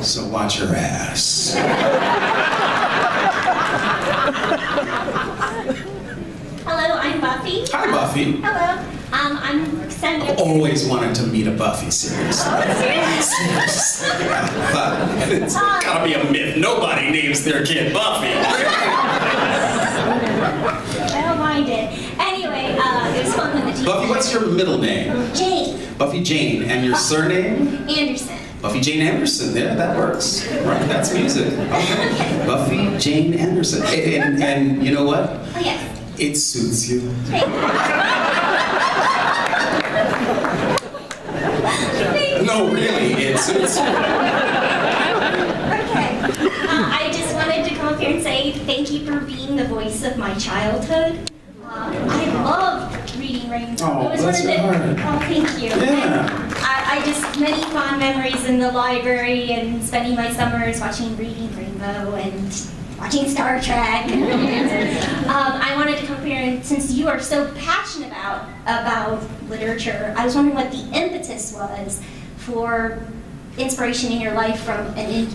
So watch your ass. Hello, I'm Buffy. Hi, Buffy. Hello. I'm sending. I've always wanted to meet a Buffy, seriously. Seriously. It's gotta be a myth. Nobody names their kid Buffy. I don't mind it. Anyway, it was fun with the teacher. Buffy, what's your middle name? Jane. Buffy Jane. And your surname? Anderson. Buffy Jane Anderson. Yeah, that works. Right, that's music. Okay. Buffy Jane Anderson. And you know what? Oh, yes. It suits you. No, really, it suits you. Okay. I just wanted to come up here and say thank you for being the voice of my childhood. I loved reading Rainbow. Oh, It was bless one of your the, heart. Oh, thank you. Yeah. I just, many fond memories in the library and spending my summers watching Reading Rainbow and watching Star Trek. I wanted to come here, and since you are so passionate about literature, I was wondering what the impetus was for inspiration in your life from a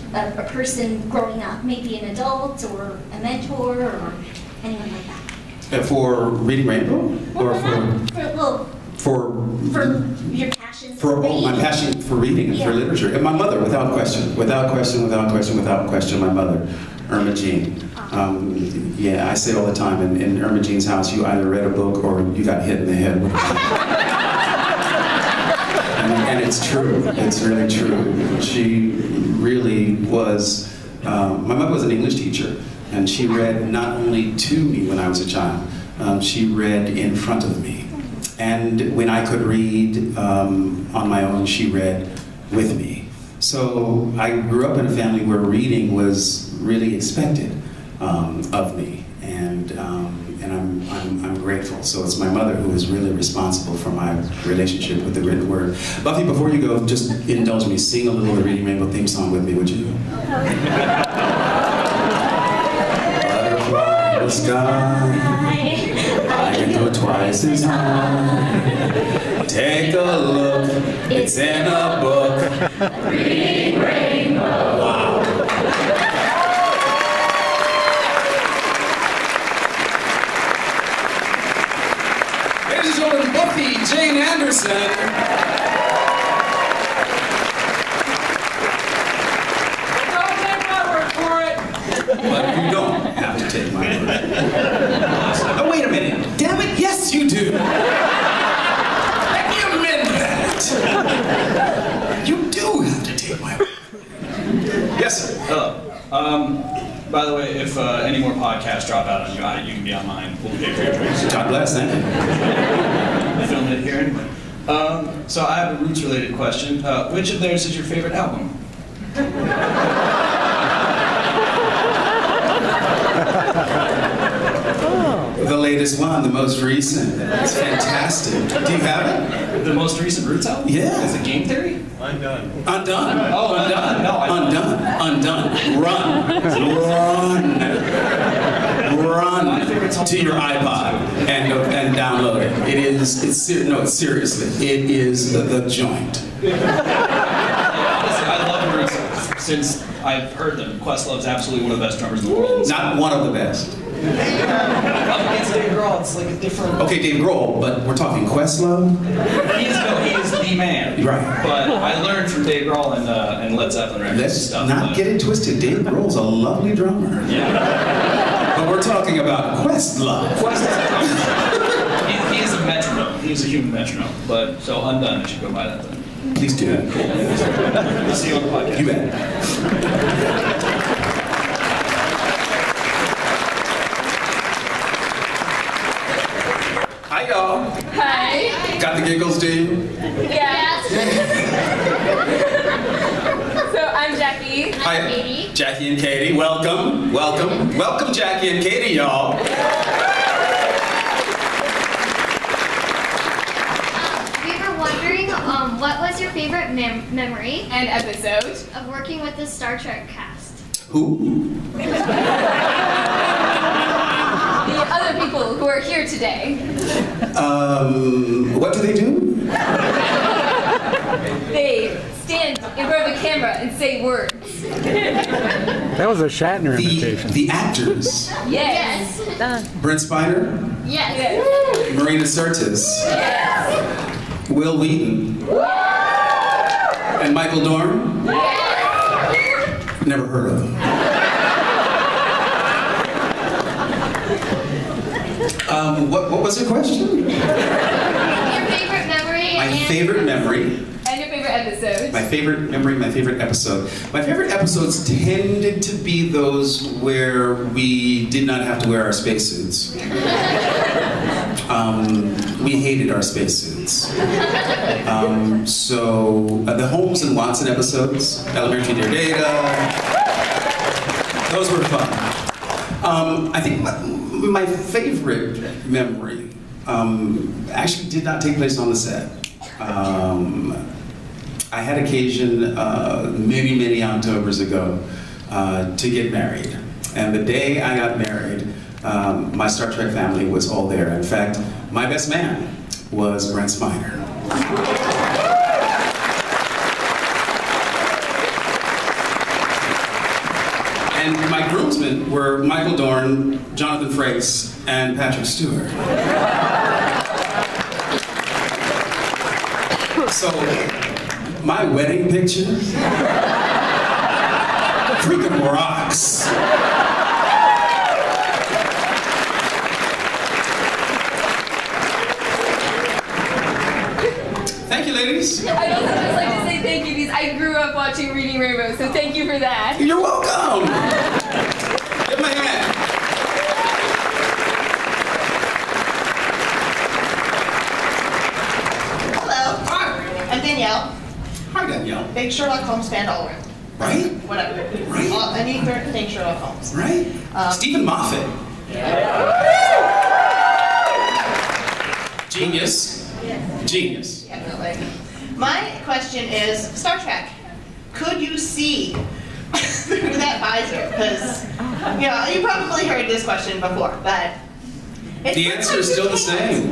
person growing up, maybe an adult or a mentor or anyone like that. For Reading Rainbow? Or for your passion for my passion for reading and for literature. And my mother, without question, my mother, Irma Jean. Yeah, I say all the time, in Irma Jean's house, you either read a book or you got hit in the head. And it's true. It's really true. She really was. My mother was an English teacher, and she read not only to me when I was a child. She read in front of me. And when I could read on my own, she read with me. So I grew up in a family where reading was really expected of me, and I'm grateful. So it's my mother who is really responsible for my relationship with the written word. Buffy, before you go, just indulge me. Sing a little of the Reading Rainbow theme song with me, would you? Butterfly in the sky. I can go twice as high. Take a look, it's in a book. Reading Rainbow. Wow. Ladies and gentlemen, Buffy Jane Anderson. Don't take my word for it. But you don't have to take my word. Oh, wait a minute. Damn it, yes you do. Let me amend that. You do have to take my word. Yes, sir. Hello. By the way, if any more podcasts drop out on you, you can be on mine. We'll pay for your drinks. God bless, thank you. Filming it here anyway. So I have a roots-related question. Which of theirs is your favorite album? The latest one, the most recent. It's fantastic. Do you have it? The most recent Roots album? Yeah. Is it Game Theory? Undone. Oh, Undone. No, Undone. Run. Run to your iPod and download it. Seriously, it is the joint. Honestly, I love Roots since I've heard them. Questlove's absolutely one of the best drummers in the world. Not one of the best. Up against Dave Grohl, it's like a different... Okay, Dave Grohl, but we're talking Questlove? He is the man. Right. But I learned from Dave Grohl and Led Zeppelin records and Let's stuff. not get it twisted. Dave Grohl's a lovely drummer. Yeah. But we're talking about Questlove. Questlove's a drummer. He is a metronome. He's a human metronome. But, so Undone, I should go buy that then. Please do. We'll see you on the podcast. You bet. Hi, y'all. Hi. Got the giggles, do you? Yes. So I'm Jackie. Hi, Jackie and Katie. Welcome, welcome, welcome, Jackie and Katie, y'all. We were wondering, what was your favorite memory An episode. of working with the Star Trek cast? Who? The other people who are here today. What do they do? They stand in front of a camera and say words? That was a Shatner imitation. The actors. Yes. Brent Spiner, Yes. Marina Sirtis, Will Wheaton, and Michael Dorn. Never heard of them. What was your question? Your favorite memory. My favorite memory. And your favorite episode? My favorite memory, my favorite episode. My favorite episodes tended to be those where we did not have to wear our spacesuits. We hated our spacesuits. So the Holmes and Watson episodes, Elementary Dear Data, those were fun. I think my favorite memory actually did not take place on the set. I had occasion many, many Octobers ago to get married. And the day I got married, my Star Trek family was all there. In fact, my best man was Brent Spiner. And my groomsmen were Michael Dorn, Jonathan Frakes, and Patrick Stewart. So, my wedding picture freaking rocks. Thank you, ladies. I'd also just like to say thank you because I grew up watching Reading Rainbow, so thank you for that. You're welcome. Give my hand. Hello, I'm Danielle. Hi, Danielle. Big Sherlock Holmes fan all around. Right? Whatever. Right. Any third thing Sherlock Holmes. Right? Stephen Moffat. Genius. Genius. Definitely. My question is, Star Trek, could you see through that visor? Because, you know, you probably heard this question before, but... The answer is still the same.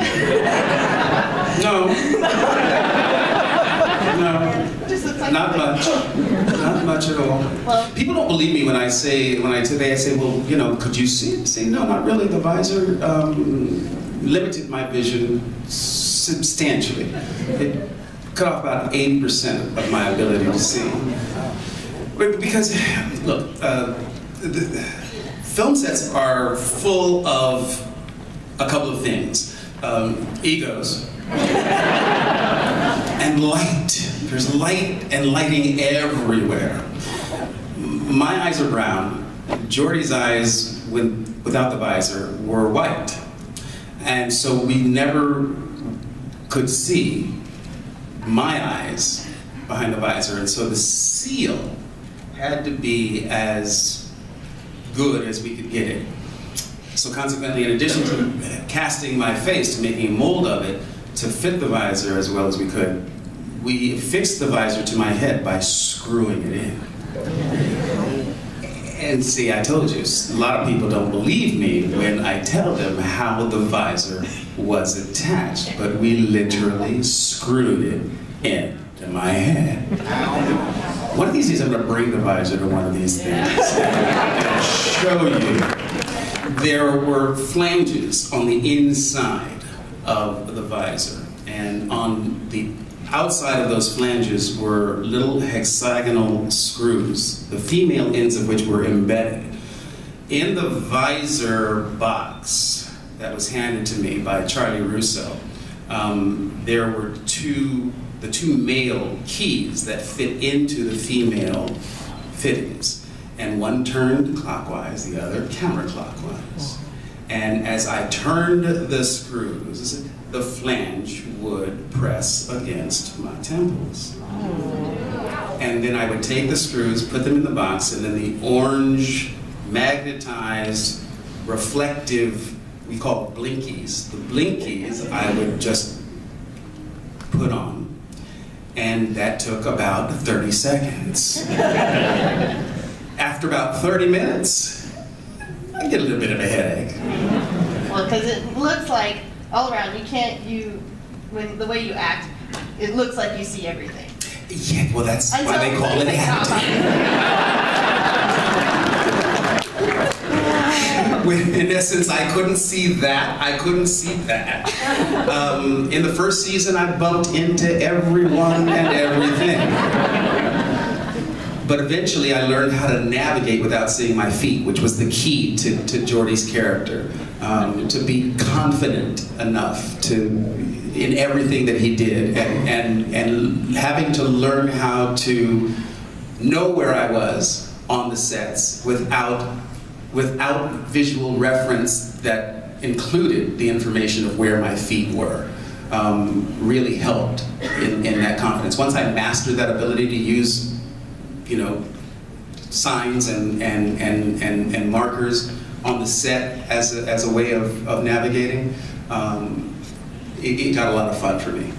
No. No. Just looks like Not much. Not much at all. Well- People don't believe me when I say, I say, well, you know, could you see it? Say, no, not really. The visor limited my vision substantially. It cut off about 80% of my ability to see. Because, look, the film sets are full of a couple of things. Egos and light. There's light and lighting everywhere. My eyes are brown. Jordy's eyes, without the visor, were white. And so we never could see my eyes behind the visor. And so the seal had to be as good as we could get it. So consequently, in addition to casting my face, to making a mold of it, to fit the visor as well as we could, we fixed the visor to my head by screwing it in. And see, I told you, a lot of people don't believe me when I tell them how the visor was attached, but we literally screwed it into my head. One of these days I'm going to bring the visor to one of these things and show you. There were flanges on the inside of the visor, and on the outside of those flanges were little hexagonal screws, the female ends of which were embedded. In the visor box that was handed to me by Charlie Russo, there were the two male keys that fit into the female fittings. And one turned clockwise, the other counterclockwise. And as I turned the screws, the flange would press against my temples. And then I would take the screws, put them in the box, and then the orange, magnetized, reflective, we call it blinkies. The blinkies I would just put on. And that took about 30 seconds. After about 30 minutes, I get a little bit of a headache. Well, because it looks like, all around, the way you act, it looks like you see everything. Yeah, well, that's why they call it acting. In essence, I couldn't see that. I couldn't see that. In the first season, I bumped into everyone and everything. But eventually, I learned how to navigate without seeing my feet, which was the key to Jordy's character. To be confident enough in everything that he did, and having to learn how to know where I was on the sets without visual reference that included the information of where my feet were, really helped in that confidence. Once I mastered that ability to use, signs and markers on the set as a way of navigating, it got a lot of fun for me.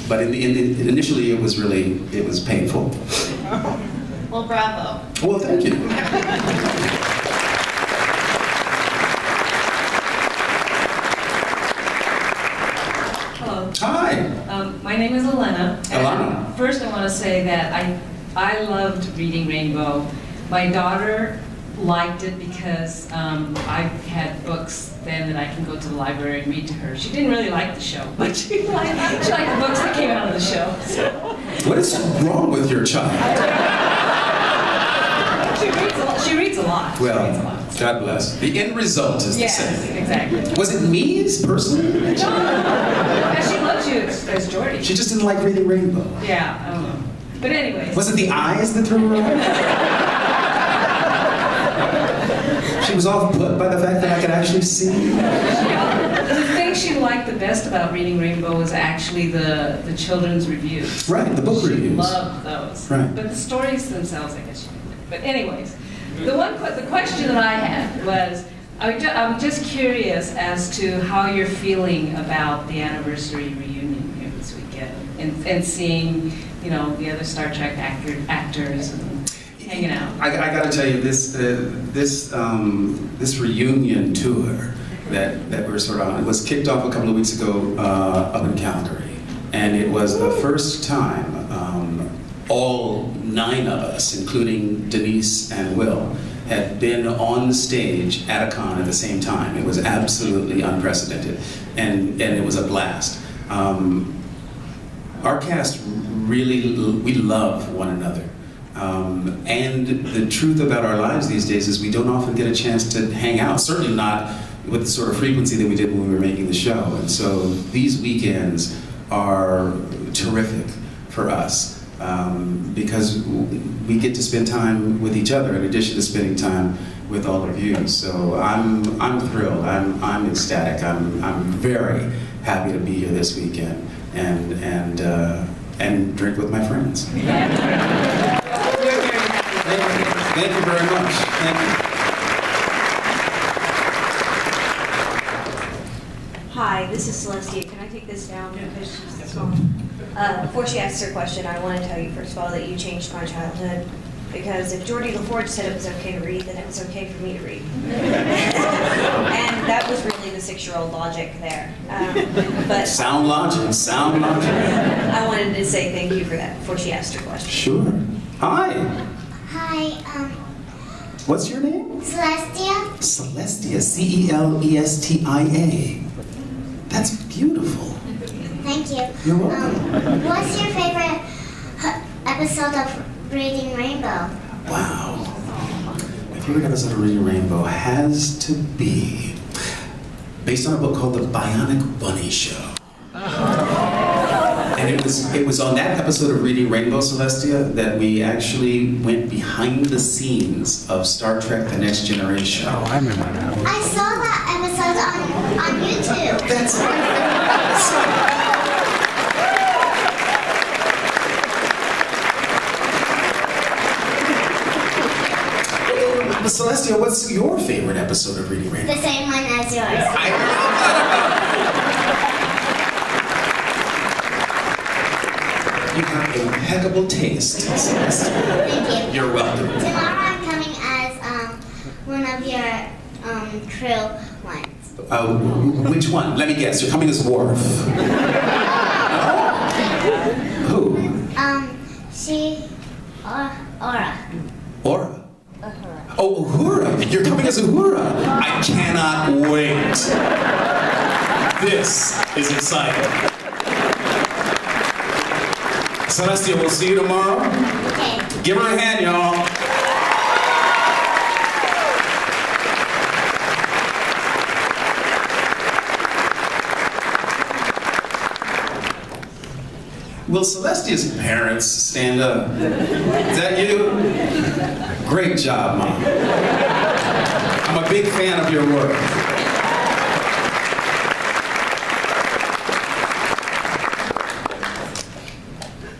But initially it was painful. Well, bravo. Well, thank you. Hello. Hi. My name is Elena. Elena. First, I want to say that I loved Reading Rainbow. My daughter liked it because I had books then that I can go to the library and read to her. She didn't really like the show, but she liked the books that came out of the show. So. What is wrong with your child? She reads a lot. Well, God bless. The end result is the same. Yes, exactly. Was it me personally? No, she loves you as Jordy. She just didn't like Reading Rainbow. Yeah, I don't know. But anyways. Was it the eyes that threw her off? She was off put by the fact that I could actually see. The thing she liked the best about Reading Rainbow was actually the children's reviews. Right, the book reviews. She loved those. Right. But the stories themselves, I guess she didn't. But anyways, the question that I had was, I'm just curious as to how you're feeling about the anniversary reunion here this weekend, and seeing, the other Star Trek actors and hanging out. I got to tell you, this reunion tour that we're sort of on, it was kicked off a couple of weeks ago up in Calgary, and it was the first time all 9 of us, including Denise and Will, had been on the stage at a con at the same time. It was absolutely unprecedented, and it was a blast. Our cast really, we love one another. And the truth about our lives these days is we don't often get a chance to hang out, certainly not with the sort of frequency that we did when we were making the show. And so these weekends are terrific for us because we get to spend time with each other in addition to spending time with all of you. So I'm thrilled, I'm ecstatic, I'm very happy to be here this weekend and drink with my friends. Thank you very much. Thank you. Hi, this is Celestia. Can I take this down because she's small? Before she asks her question, I want to tell you first of all that you changed my childhood. Because if Geordie LaForge said it was okay to read, then it was okay for me to read. And that was really the 6-year-old logic there. But sound logic, sound logic. I wanted to say thank you for that before she asked her question. Sure. Hi. Hi, What's your name? Celestia. Celestia, C-E-L-E-S-T-I-A. That's beautiful. Thank you. You're welcome. What's your favorite episode of Reading Rainbow? Wow. My favorite episode of Reading Rainbow has to be based on a book called The Bionic Bunny Show. And it was on that episode of Reading Rainbow, Celestia, that we actually went behind the scenes of Star Trek The Next Generation. Oh, I remember that one. I saw that episode on YouTube. That's right. Celestia, what's your favorite episode of Reading Rainbow? The same one as yours. I love that. You have impeccable taste, Celestia. Thank you. You're welcome. Tomorrow I'm coming as one of your crew ones. Which one? Let me guess. You're coming as Worf. Who? See, Aura. Aura. Oh, Uhura. You're coming as Uhura. I cannot wait. This is exciting. Celestia, we'll see you tomorrow. Okay. Give her a hand, y'all. Will Celestia's parents stand up? Is that you? Great job, Mom. I'm a big fan of your work.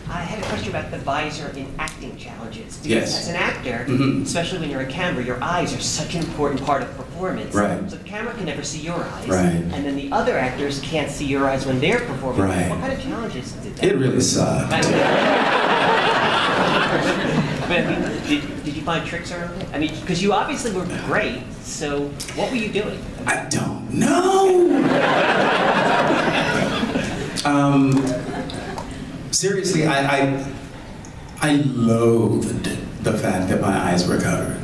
I had a question about the visor in acting challenges. Because Yes. as an actor, Mhm. especially when you're a camera, your eyes are such an important part of performance. Right. So the camera can never see your eyes. Right. And then the other actors can't see your eyes when they're performing. Right. What kind of challenges did that? It really sucked. But did you find tricks around it? I mean, because you obviously were great, so what were you doing? I don't know. Seriously, I loathed the fact that my eyes were covered.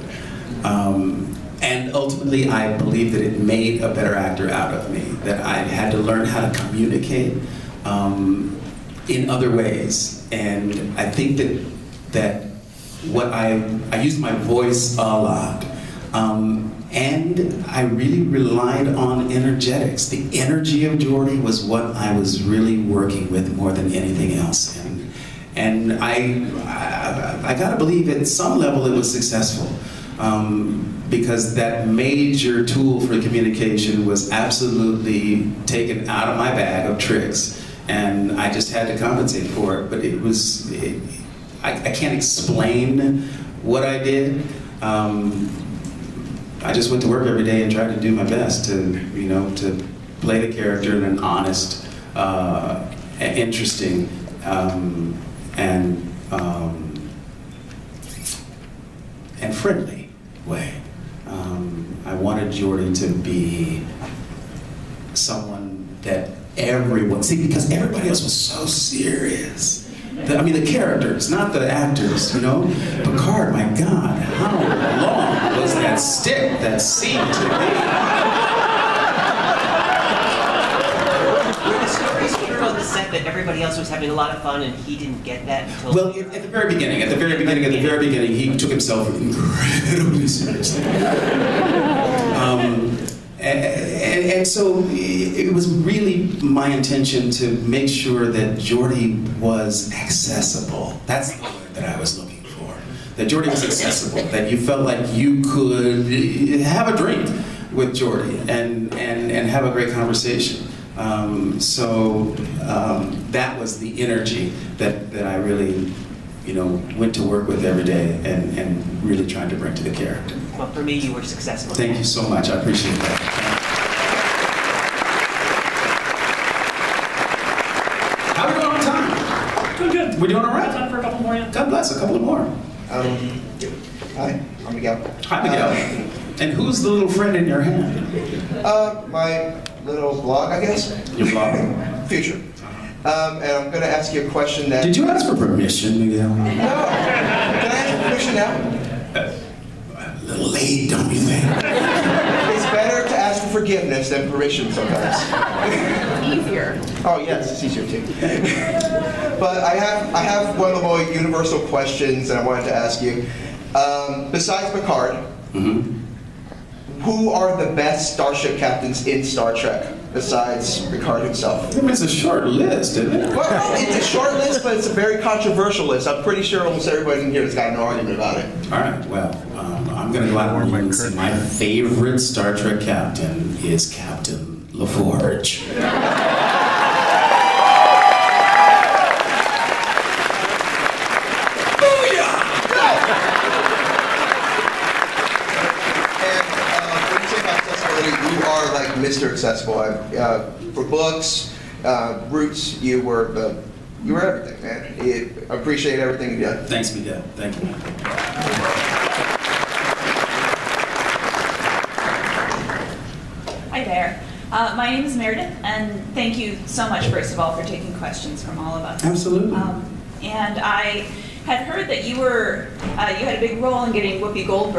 And ultimately, I believe that it made a better actor out of me, that I had to learn how to communicate in other ways. And I think that what I used my voice a lot. And I really relied on energetics. The energy of Jordy was what I was really working with more than anything else. And I gotta believe at some level it was successful. Because that major tool for communication was absolutely taken out of my bag of tricks. And I just had to compensate for it. But I can't explain what I did. I just went to work every day and tried to do my best to play the character in an honest, interesting, and friendly way. I wanted Jordy to be someone that everyone, because everybody else was so serious. I mean, the characters, not the actors, Picard, my God, how long was that stick that seemed to be? Were the stories true on the set that everybody else was having a lot of fun and he didn't get that until... Well, at the very beginning, he took himself incredibly seriously. And so it was really my intention to make sure that Jordy was accessible. That's the word that I was looking for. That Jordy was accessible, that you felt like you could have a drink with Jordy and have a great conversation. That was the energy that I really, went to work with every day and really tried to bring to the character. Well, for me, you were successful. Thank you so much. I appreciate that. How are we doing on time? Doing good. We're doing all right? Time for a couple more, yeah. God bless, a couple more. Hi, I'm Miguel. Hi, Miguel. And who's the little friend in your hand? My little blog, I guess. Your blog? Future. And I'm going to ask you a question that... Did you ask for permission, Miguel? No. Can I ask for permission now? A little late, don't you think? It's better to ask for forgiveness than permission sometimes. Easier. Oh yes, it's easier too. But I have one of the more universal questions that I wanted to ask you. Besides Picard, who are the best starship captains in Star Trek besides Picard himself? I mean, it's a short list, isn't it? Well, it's a short list, but it's a very controversial list. I'm pretty sure almost everybody in here has got an argument about it. All right, well, I'm going to go out and say my favorite Star Trek captain is Captain LaForge. You are like Mr. Accessible. For books, Roots, you were everything, man. I appreciate everything you did. Thanks, Miguel. Thank you. Hi there. My name is Meredith, and thank you so much, first of all, for taking questions from all of us. Absolutely. And I had heard that you had a big role in getting Whoopi Goldberg